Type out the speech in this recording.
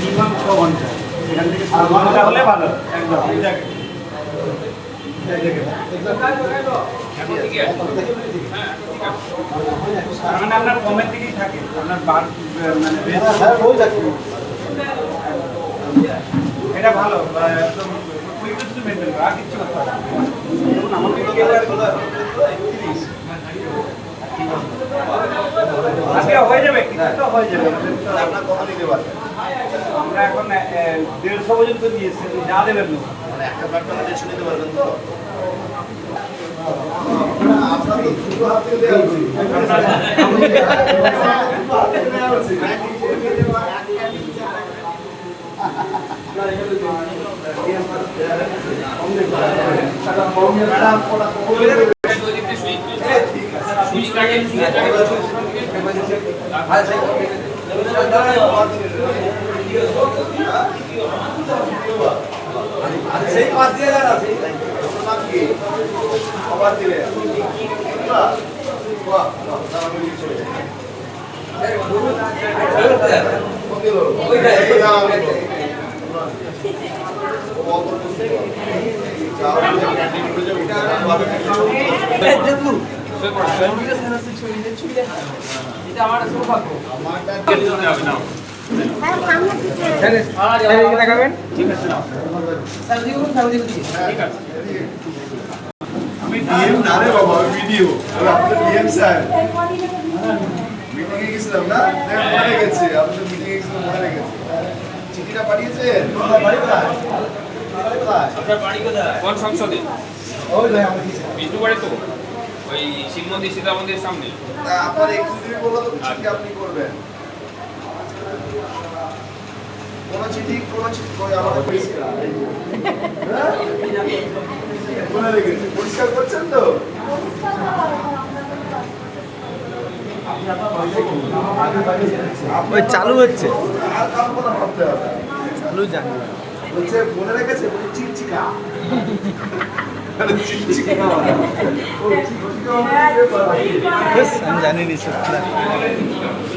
Minimum 6 ঘন্টা। এখান থেকে 6 ঘন্টা হলে ভালো একদম। মানে আপনার কমের দিকেই থাকে, আপনার বার মানে এটা ভালো একদম কুইকনেস মেনটেন করা, আর কিছু করতে হবে না। দেখুন আমাকে আজকে হয়ে যাবে, কিছু হয়ে যাবে। আপনার কত নিতে পারবেন? আমরা এখন 150 পর্যন্ত নিয়েছি, যা দেবেন না মানে একটা প্ল্যাটফর্মে 150 নিতে পারবেন তো? আপনার তো দুটো হাত থেকে দেওয়া উচিত। সেই পাঁচ দিয়ে যান আছে নাম কি আবার দিলে দেখাবেন, ঠিক আছে না? ঠিক আছে। আমি ডিএম না রে বাবা, ভিডিও আপনি ডিএম স্যার মিটিং এ গেছিলাম না, মনে গেছে আপনি মিটিং এ গেছিলাম, মনে গেছে চিঠিটা পাঠিয়েছেন। আপনার বাড়ি কোথায়? আপনার বাড়ি কোথায়? কোন সংসদে? ওই ভাই আমাকে বিষ্ণু বাড়ি তো ওই শিব মন্দির সীতা মন্দিরের সামনে। তা আপনার এক্সিকিউটিভ বলা তো চিঠি আপনি করবেন। কোন চিঠি কই আমাদের পরিষ্কার কোনে রেখেছি, পরিষ্কার করছেন তো? ওই চালু হচ্ছে, আর কাম কথা ভাবতে হবে, চালু জানি বলছে মনে রেখেছে, বলছে চিকচিকা চিকচিকা ও চিকচিকা আমি জানি নি সত্যি।